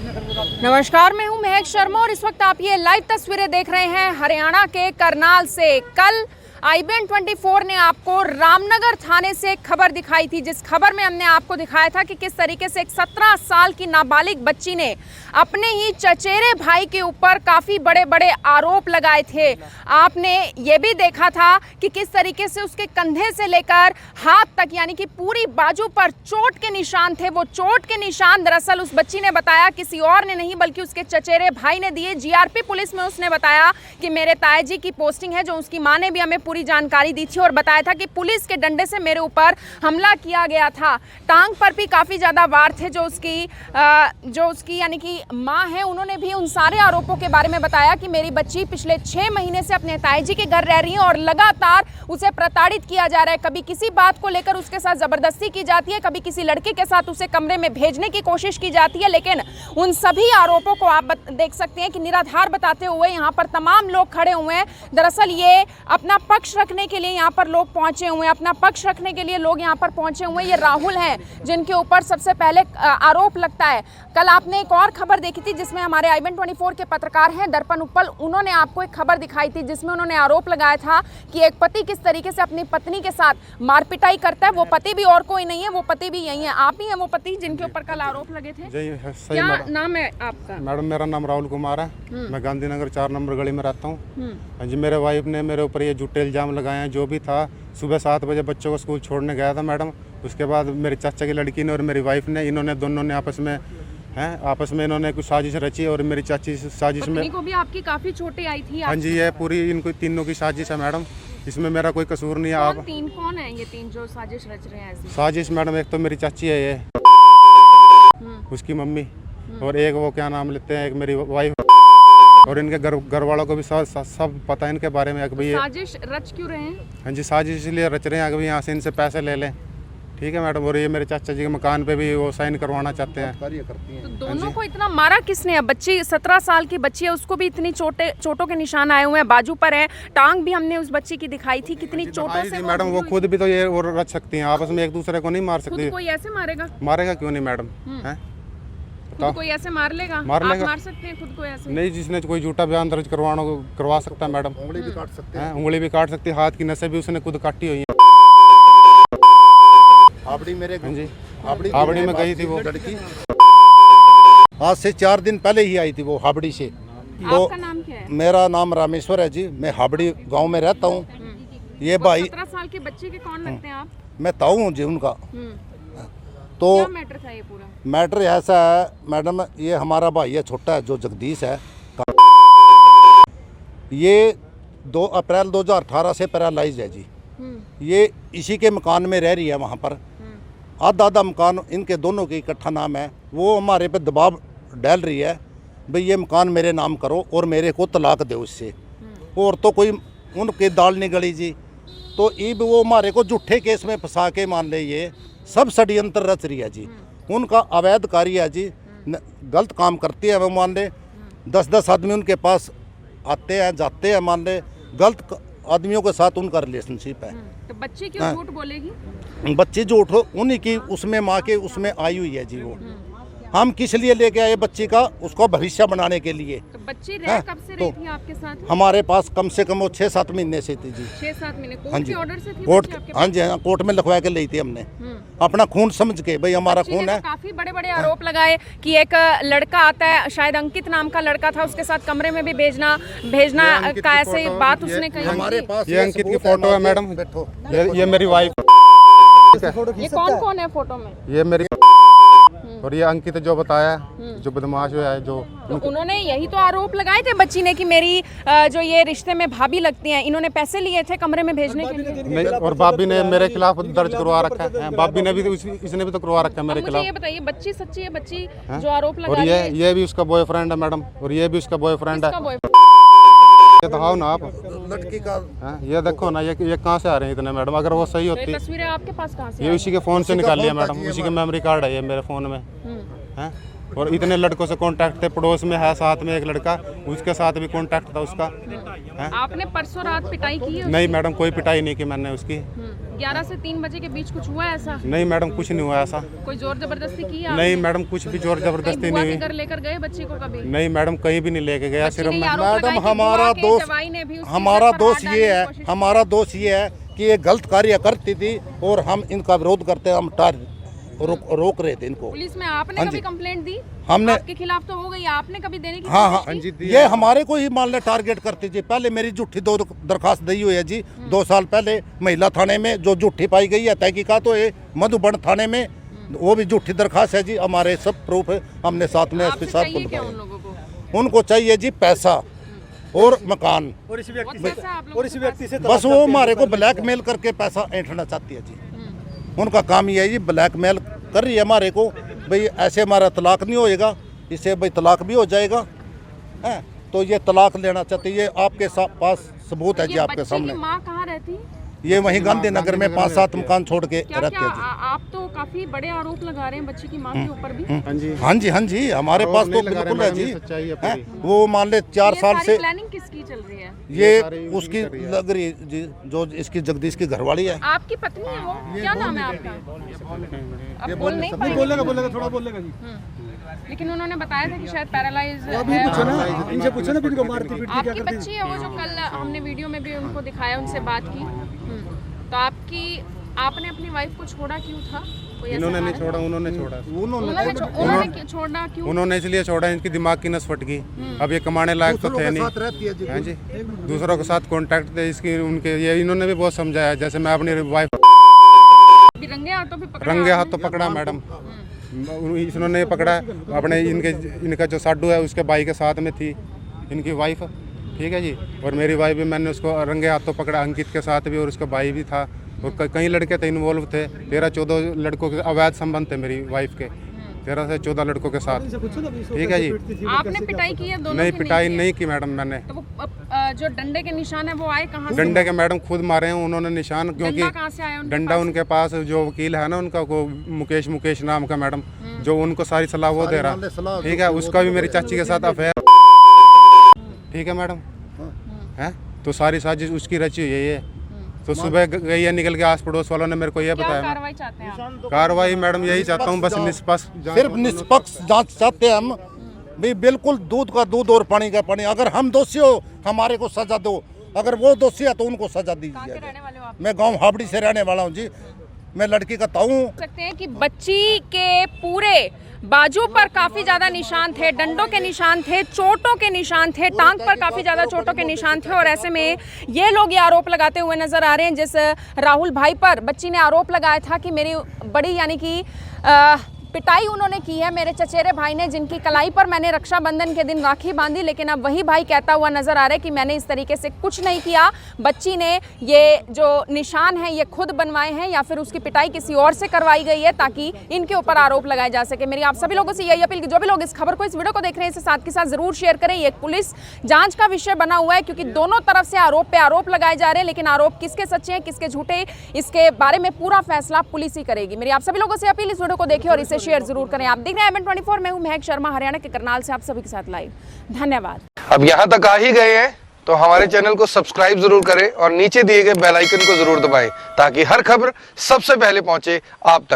नमस्कार, मैं हूं महक शर्मा और इस वक्त आप ये लाइव तस्वीरें देख रहे हैं हरियाणा के करनाल से। कल IBN24 ने आपको रामनगर थाने से एक खबर दिखाई थी, जिस खबर में हमने आपको दिखाया था कि किस तरीके से एक 17 साल की नाबालिग बच्ची ने अपने ही चचेरे भाई के ऊपर काफ़ी बड़े बड़े आरोप लगाए थे। आपने ये भी देखा था कि किस तरीके से उसके कंधे से लेकर हाथ तक यानी कि पूरी बाजू पर चोट के निशान थे। वो चोट के निशान दरअसल उस बच्ची ने बताया किसी और ने नहीं बल्कि उसके चचेरे भाई ने दिए। GRP पुलिस में उसने बताया कि मेरे ताया जी की पोस्टिंग है, जो उसकी माँ ने भी हमें पूरी जानकारी दी थी और बताया था कि पुलिस के डंडे से मेरे ऊपर हमला किया गया था। टांग पर भी काफ़ी ज़्यादा वार थे। जो उसकी यानी कि माँ है, उन्होंने भी उन सारे आरोपों के बारे में बताया कि मेरी बच्ची पिछले 6 महीने से अपने ताई जी के घर रह रही है और लगातार उसे प्रताड़ित किया जा रहा है। कभी किसी बात को लेकर उसके साथ ज़बरदस्ती की जाती है, कभी किसी लड़के के साथ उसे कमरे में भेजने की कोशिश की जाती है। लेकिन उन सभी आरोपों को आप देख सकते हैं कि निराधार बताते हुए यहाँ पर तमाम लोग खड़े हुए हैं। दरअसल ये अपना पक्ष रखने के लिए यहाँ पर लोग पहुंचे हुए हैं, अपना पक्ष रखने के लिए लोग यहाँ पर पहुंचे हुए हैं। ये राहुल हैं जिनके ऊपर सबसे पहले आरोप लगता है। कल आपने एक और खबर देखी थी जिसमें हमारे IBN24 के पत्रकार हैं दर्पण उप्पल, उन्होंने आपको एक खबर दिखाई थी जिसमें उन्होंने आरोप लगाया था कि एक पति किस तरीके से अपनी पत्नी के साथ मारपिटाई करता है। वो पति भी और कोई नहीं है, वो पति भी यही है। आप ही हैं वो पति जिनके ऊपर कल आरोप लगे थे? क्या नाम है आपका? मैडम, मेरा नाम राहुल कुमार है। मैं गांधीनगर 4 नंबर गली में रहता हूँ। जी, मेरे वाइफ ने मेरे ऊपर ये झूठे इल्जाम लगाए हैं। जो भी था, सुबह 7 बजे बच्चों को स्कूल छोड़ने गया था मैडम। उसके बाद मेरे चाचा की लड़की ने और मेरी वाइफ ने, इन्होंने दोनों ने आपस में इन्होंने कुछ साजिश रची और मेरी चाची साजिश में को भी आपकी काफी चोटें आई थी। हाँ जी, ये पूरी इनको तीनों की साजिश है मैडम, इसमें मेरा कोई कसूर नहीं है। आप तीन कौन है ये तीन जो साजिश रच रहे हैं ऐसी? साजिश मैडम, एक तो मेरी चाची है, ये उसकी मम्मी, और एक वो क्या नाम लेते हैं, एक मेरी वाइफ, और इनके घर वालों को भी सब पता है इनके बारे में। भाई साजिश रच क्यों रहे हैं? हाँ जी, साजिश इसलिए रच रहे हैं कि यहाँ से इनसे पैसे ले लें। ठीक है मैडम, और ये मेरे चाचा जी के मकान पे भी वो साइन करवाना चाहते हैं। तो दोनों को इतना मारा किसने? बच्ची 17 साल की बच्ची है, उसको भी इतनी चोटों के निशान आए हुए हैं, बाजू पर है, टांग भी हमने उस बच्ची की दिखाई थी। कितनी चोटों से मैडम, वो खुद भी तो ये और रच सकती हैं, आपस में एक दूसरे को नहीं मार सकती। कोई ऐसे मारेगा? मारेगा क्यों नहीं मैडम? है खुद कोई ऐसे मार लेगा? मार मार सकते हैं खुद को ऐसे? नहीं, जिसने कोई झूठा बयान दर्ज करवा सकता है मैडम। उंगली भी काट सकते हैं। उंगली भी काट सकती है, हाथ की नसें भी उसने खुद काटी हुई है। हाबड़ी मेरे हाबड़ी में गई थी वो लड़की, आज से 4 दिन पहले ही आई थी वो हाबड़ी से। तो आपका नाम क्या है? मेरा नाम रामेश्वर है जी, मैं हाबड़ी गांव में रहता हूँ। ये भाई 17 साल के बच्चे के कौन लगते हैं आप? मैं ताऊ हूँ जी उनका। तो क्या मैटर था ये पूरा? मैटर ऐसा है मैडम, ये हमारा भाई है छोटा है जो जगदीश है, ये 2 अप्रैल 2018 से पैरालाइज है जी। ये इसी के मकान में रह रही है वहाँ पर। आधा मकान इनके दोनों के इकट्ठा नाम है। वो हमारे पे दबाव डाल रही है, भाई ये मकान मेरे नाम करो और मेरे को तलाक दो इससे। और तो कोई उनके दाल नहीं गली जी। तो अब वो हमारे को झूठे केस में फंसा के मान ले, ये सब षड्यंत्र रच रही है जी। उनका अवैध कार्य है जी, गलत काम करती है वो मान ले। 10-10 आदमी उनके पास आते हैं जाते हैं मान ले, गलत आदमियों के साथ उनका रिलेशनशिप है। तो बच्ची क्यों झूठ बोलेगी? बच्ची झूठ उन्हीं की उसमें माँ के उसमें आई हुई है जी। वो हम किस लिए लेके आए बच्ची का, उसको भविष्य बनाने के लिए। तो बच्ची रह कब से रही थी आपके साथ? हमारे पास कम से कम वो 6-7 महीने से थी जी। 6-7 महीने कोर्ट के ऑर्डर से थी? कोर्ट, हाँ जी हाँ, कोर्ट में लिखवा के ली थी हमने, अपना खून समझ के, भाई हमारा खून है। काफी बड़े आरोप लगाए कि एक लड़का आता है, शायद अंकित नाम का लड़का था, उसके साथ कमरे में भी भेजना का ऐसे बात उसने कही। हमारे पास ये अंकित की फोटो है मैडम, ये मेरी वाइफ। ये कौन है फोटो में? ये मेरी, और ये अंकित जो बताया, जो बदमाश है जो। तो उन्होंने यही तो आरोप लगाए थे बच्ची ने कि मेरी जो ये रिश्ते में भाभी लगती हैं, इन्होंने पैसे लिए थे कमरे में भेजने के लिए। नहीं, और भाभी ने मेरे खिलाफ दर्ज करवा रखा है। भाभी ने भी, इसने भी तो करवा रखा है मेरे खिलाफ। ये बताइए, बच्ची सच्ची है? बच्ची जो आरोप लगा रही है, ये भी उसका बॉयफ्रेंड है मैडम, और ये भी उसका बॉयफ्रेंड है। ये दिखाओ ना आप लड़की का। ये देखो ना, ये कहाँ से आ रहे हैं इतने मैडम? अगर वो सही होती। तस्वीरें आपके पास कहाँ से? ये उसी के फ़ोन से निकाल लिया मैडम, उसी के मेमोरी कार्ड है ये मेरे फ़ोन में हैं। और इतने लड़कों से कांटेक्ट थे, पड़ोस में है साथ में एक लड़का, उसके साथ भी कांटेक्ट था उसका। आपने परसों रात पिटाई की है? नहीं मैडम, कोई पिटाई नहीं की मैंने उसकी। 11 से 3 बजे के बीच कुछ हुआ है ऐसा? नहीं मैडम, कुछ नहीं हुआ ऐसा। कोई जोर जबरदस्ती की है? नहीं मैडम, कुछ भी जोर जबरदस्ती नहीं हुई। घर लेकर गए बच्चे को कभी? नहीं मैडम, कहीं भी नहीं लेके गया। सिर्फ मैडम हमारा दोस्त ये है कि ये गलत कार्य करती थी और हम इनका विरोध करते, हम रोक रहे थे इनको। पुलिस में आपने कभी कंप्लेंट दी? हमने आपके खिलाफ तो हो गई, आपने कभी देने की? हाँ, ये हमारे को ही मान ले टारगेट करती थी। पहले मेरी झूठी 2 दरखास्त दी हुई है जी। 2 साल पहले महिला थाने में जो झूठी पाई गई है, तहकीकात तो ये मधुबन थाने में वो भी झूठी दरखास्त है जी। हमारे सब प्रूफ है, हमने साथ में एसपी साहब को बताया। उनको चाहिए जी पैसा और मकान, और इस व्यक्ति से बस वो हमारे को ब्लैकमेल करके पैसा ऐंठना चाहती है जी। उनका काम ये है जी, ब्लैकमेल कर रही है हमारे को। भाई ऐसे हमारा तलाक नहीं होएगा, इससे भाई तलाक भी हो जाएगा है, तो ये तलाक लेना चाहती है। आपके पास सबूत है जी, आपके सामने। माँ कहाँ रहती? ये वहीं गांधीनगर में 5-7 मकान छोड़ के रहते हैं जी। आप तो काफी बड़े आरोप लगा रहे हैं बच्ची की माँ के ऊपर भी। हाँ जी, हमारे पास तो बिल्कुल है जी। वो मान ले 4 साल से प्लानिंग किसकी चल रही है? ये उसकी लग रही जी, जो इसकी जगदीश की घरवाली है। आपकी पत्नी है वो? क्या नाम है आपका? अब बोल नहीं बोलेगा थोड़ा बोलेगा जी। लेकिन उन्होंने बताया था कि शायद पैरालाइज है। इनसे पूछो ना, फिर मारती पीटती क्या आपकी करती? बच्ची है वो जो कल हमने वीडियो में भी उनको दिखाया, उनसे बात की। तो आपने अपनी वाइफ को छोड़ा क्यों था? इन्होंने नहीं छोड़ा, उन्होंने छोड़ा। उन्होंने छोड़ना क्यों? उन्होंने इसलिए छोड़ा, इनकी दिमाग की नस फट गई। अब ये कमाने लायक तो थे नहीं। हाँ जी, दूसरों के साथ कांटेक्ट थे इसकी उनके। ये इन्होंने भी बहुत समझाया, जैसे मैं अपनी वाइफ रंगे हाथों पकड़ा मैडम। इन्होंने पकड़ा अपने इनका जो साडू है उसके भाई के साथ में थी इनकी वाइफ, ठीक है जी। और मेरी वाइफ भी मैंने उसको रंगे हाथों पकड़ा, अंकित के साथ भी, और उसका भाई भी था। और कई लड़के थे इन्वॉल्व थे। 13-14 लड़कों के अवैध संबंध थे मेरी वाइफ के, 13 से 14 लड़कों के साथ, ठीक है जी। आपने पिटाई की है दोनों? नहीं, पिटाई नहीं की मैडम मैंने। तो वो जो डंडे के निशान है वो आए कहाँ से? डंडे के मैडम खुद मारे हैं उन्होंने निशान, क्योंकि कहाँ से आया? डंडा उनके पास जो वकील है ना उनका, वो मुकेश नाम का मैडम, जो उनको सारी सलाह वो दे रहा, ठीक है। उसका भी मेरी चाची के साथ अफेयर, ठीक है मैडम, है। तो सारी साजिश उसकी रची हुई है ये। तो सुबह गई है निकल के, आस पड़ोस वालों ने मेरे को ये बताया। कार्रवाई चाहते हैं आप? कार्रवाई मैडम यही चाहता हूँ, बस निष्पक्ष, सिर्फ निष्पक्ष जांच चाहते हैं हम भी। बिल्कुल दूध का दूध और पानी का पानी। अगर हम दोषी हो हमारे को सजा दो, अगर वो दोषी है तो उनको सजा दीजिए। मैं गांव हाबड़ी से रहने वाला हूँ जी, मैं लड़की का ताऊ हूँ। सकते हैं कि बच्ची के पूरे बाजू पर काफी ज्यादा निशान थे, डंडों के निशान थे, चोटों के निशान थे, टांग पर काफी ज्यादा चोटों के निशान थे। और ऐसे में ये लोग ये आरोप लगाते हुए नजर आ रहे हैं। जिस राहुल भाई पर बच्ची ने आरोप लगाया था कि मेरी बड़ी यानी कि पिटाई उन्होंने की है, मेरे चचेरे भाई ने, जिनकी कलाई पर मैंने रक्षाबंधन के दिन राखी बांधी। लेकिन अब वही भाई कहता हुआ नजर आ रहा है कि मैंने इस तरीके से कुछ नहीं किया, बच्ची ने ये जो निशान है ये खुद बनवाए हैं या फिर उसकी पिटाई किसी और से करवाई गई है ताकि इनके ऊपर आरोप लगाए जा सके। मेरी आप सभी लोगों से यही अपील कि जो भी लोग इस खबर को, इस वीडियो को देख रहे हैं, इसे साथ के साथ जरूर शेयर करें। ये पुलिस जांच का विषय बना हुआ है, क्योंकि दोनों तरफ से आरोप पे आरोप लगाए जा रहे हैं। लेकिन आरोप किसके सच्चे हैं, किसके झूठे, इसके बारे में पूरा फैसला पुलिस ही करेगी। मेरी आप सभी लोगों से अपील, इस वीडियो को देखें और इसे शेयर जरूर करें। आप देख रहे हैं IBN24, मैं हूं महक शर्मा, हरियाणा के करनाल से आप सभी के साथ लाइव। धन्यवाद। अब यहाँ तक आ ही गए हैं तो हमारे चैनल को सब्सक्राइब जरूर करें और नीचे दिए गए बेल आइकन को जरूर दबाएं ताकि हर खबर सबसे पहले पहुंचे आप तक।